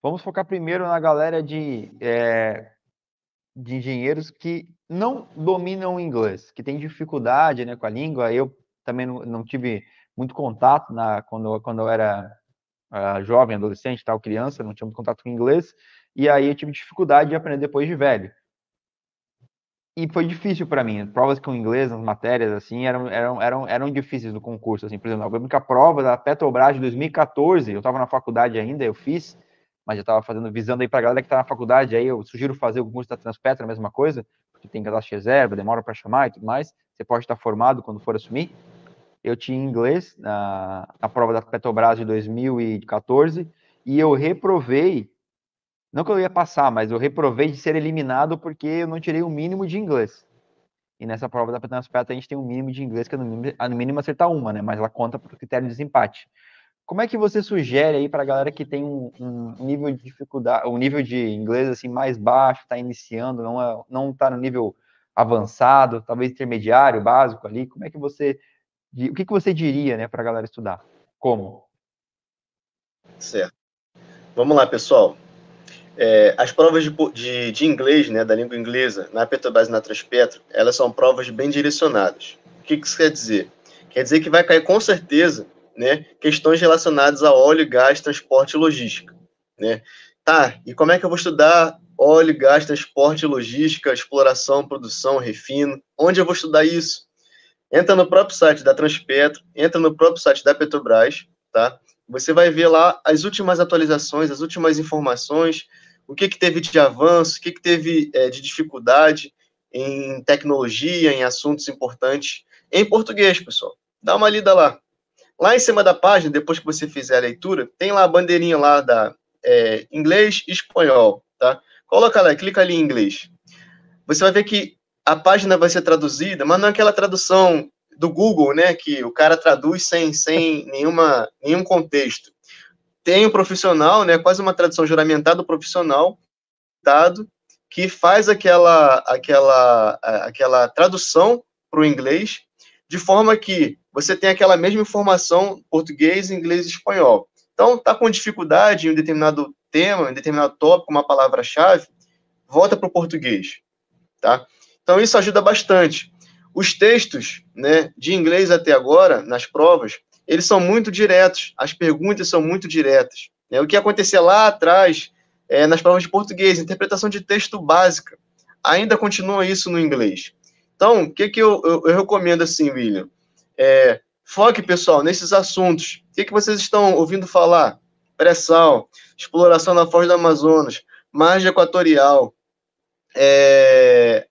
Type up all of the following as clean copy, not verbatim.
Vamos focar primeiro na galera de engenheiros que não dominam o inglês, que tem dificuldade, né, com a língua. Eu também não tive muito contato quando eu era jovem, adolescente, tal, criança, não tinha muito contato com inglês, e aí eu tive dificuldade de aprender depois de velho. E foi difícil para mim. Provas com inglês, nas matérias, assim, eram difíceis no concurso. Assim, por exemplo, a única prova da Petrobras de 2014, eu estava na faculdade ainda, eu fiz, mas já estava visando aí para a galera que está na faculdade, aí eu sugiro fazer o concurso da Transpetro, a mesma coisa, porque tem cadastro de reserva, demora para chamar e tudo mais. Você pode estar formado quando for assumir. Eu tinha inglês na prova da Petrobras de 2014 e eu reprovei. Não que eu ia passar, mas eu reprovei de ser eliminado porque eu não tirei o mínimo de inglês. E nessa prova da Transpetro a gente tem um mínimo de inglês, que é no mínimo acertar uma, né? Mas ela conta para o critério de desempate. Como é que você sugere aí para a galera que tem um nível de dificuldade, um nível de inglês assim mais baixo, está iniciando, não está no nível avançado, talvez intermediário, básico ali? Como é que você, o que você diria, né, para a galera estudar? Como? Certo. Vamos lá, pessoal. As provas de inglês, né, da língua inglesa, na Petrobras e na Transpetro, elas são provas bem direcionadas. O que isso quer dizer? Quer dizer que vai cair com certeza, né, questões relacionadas a óleo, gás, transporte e logística, né? Tá, e como é que eu vou estudar óleo, gás, transporte, logística, exploração, produção, refino? Onde eu vou estudar isso? Entra no próprio site da Transpetro, entra no próprio site da Petrobras, tá? Você vai ver lá as últimas atualizações, as últimas informações, o que teve de avanço, o que teve de dificuldade em tecnologia, em assuntos importantes, em português, pessoal. Dá uma lida lá. Lá em cima da página, depois que você fizer a leitura, tem lá a bandeirinha lá da inglês e espanhol, tá? Coloca lá, clica ali em inglês. Você vai ver que a página vai ser traduzida, mas não é aquela tradução do Google, né, que o cara traduz sem nenhum contexto. Tem um profissional, né, quase uma tradução juramentada profissional, dado, que faz aquela tradução para o inglês, de forma que você tem aquela mesma informação português, inglês e espanhol. Então, está com dificuldade em um determinado tema, em um determinado tópico, uma palavra-chave, volta para o português, tá? Então, isso ajuda bastante. Os textos, né, de inglês até agora, nas provas, eles são muito diretos, as perguntas são muito diretas, né? O que acontecia lá atrás, nas provas de português, interpretação de texto básica, ainda continua isso no inglês. Então, o que eu recomendo assim, William? Foque, pessoal, nesses assuntos. O que vocês estão ouvindo falar? Pré-sal, exploração na Foz do Amazonas, margem equatorial,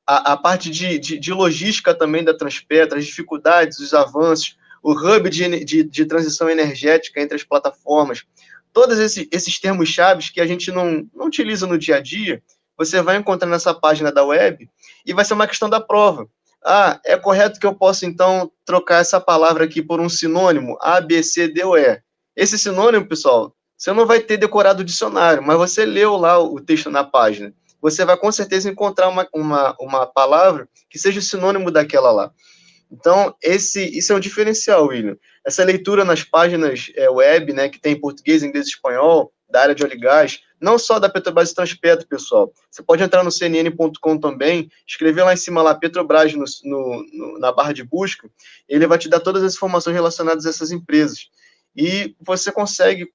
a parte de logística também da Transpetro, as dificuldades, os avanços, o hub de transição energética entre as plataformas, todos esses termos-chave que a gente não utiliza no dia a dia, você vai encontrar nessa página da web e vai ser uma questão da prova. Ah, é correto que eu possa, então, trocar essa palavra aqui por um sinônimo? A, B, C, D ou E. Esse sinônimo, pessoal, você não vai ter decorado o dicionário, mas você leu lá o texto na página. Você vai com certeza encontrar uma palavra que seja o sinônimo daquela lá. Então, isso é um diferencial, William. Essa leitura nas páginas web, né, que tem português, inglês e espanhol, da área de óleo e gás, não só da Petrobras e Transpetro, pessoal. Você pode entrar no cnn.com também, escrever lá em cima lá Petrobras na barra de busca, ele vai te dar todas as informações relacionadas a essas empresas. E você consegue,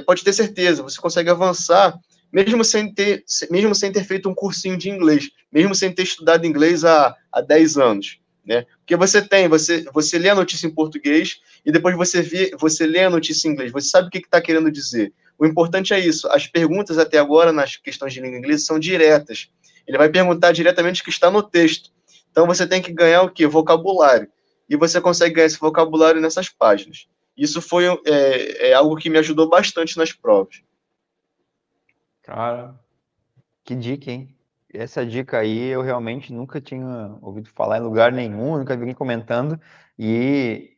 pode ter certeza, você consegue avançar mesmo sem ter feito um cursinho de inglês, mesmo sem ter estudado inglês há 10 anos. Né? Porque você lê a notícia em português e depois você lê a notícia em inglês, você sabe o que está querendo dizer. O importante é isso. As perguntas até agora nas questões de língua inglesa são diretas. Ele vai perguntar diretamente o que está no texto. Então você tem que ganhar o quê? Vocabulário. E você consegue ganhar esse vocabulário nessas páginas. Isso foi algo que me ajudou bastante nas provas. Cara, que dica, hein? Essa dica aí eu realmente nunca tinha ouvido falar em lugar nenhum, nunca vi ninguém comentando, e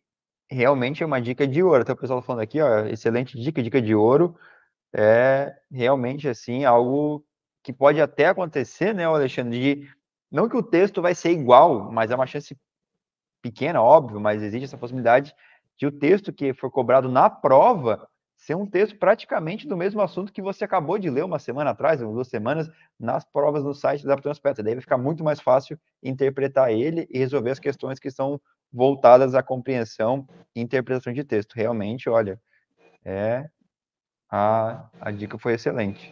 realmente é uma dica de ouro. Até o pessoal falando aqui, ó, excelente dica, dica de ouro. É realmente assim algo que pode até acontecer, né, Alexandre? Não que o texto vai ser igual, mas é uma chance pequena, óbvio, mas existe essa possibilidade de o texto que for cobrado na prova ser um texto praticamente do mesmo assunto que você acabou de ler uma semana atrás, ou 2 semanas, nas provas no site da Transpetro. Daí vai ficar muito mais fácil interpretar ele e resolver as questões que são voltadas à compreensão e interpretação de texto. Realmente, olha, a dica foi excelente.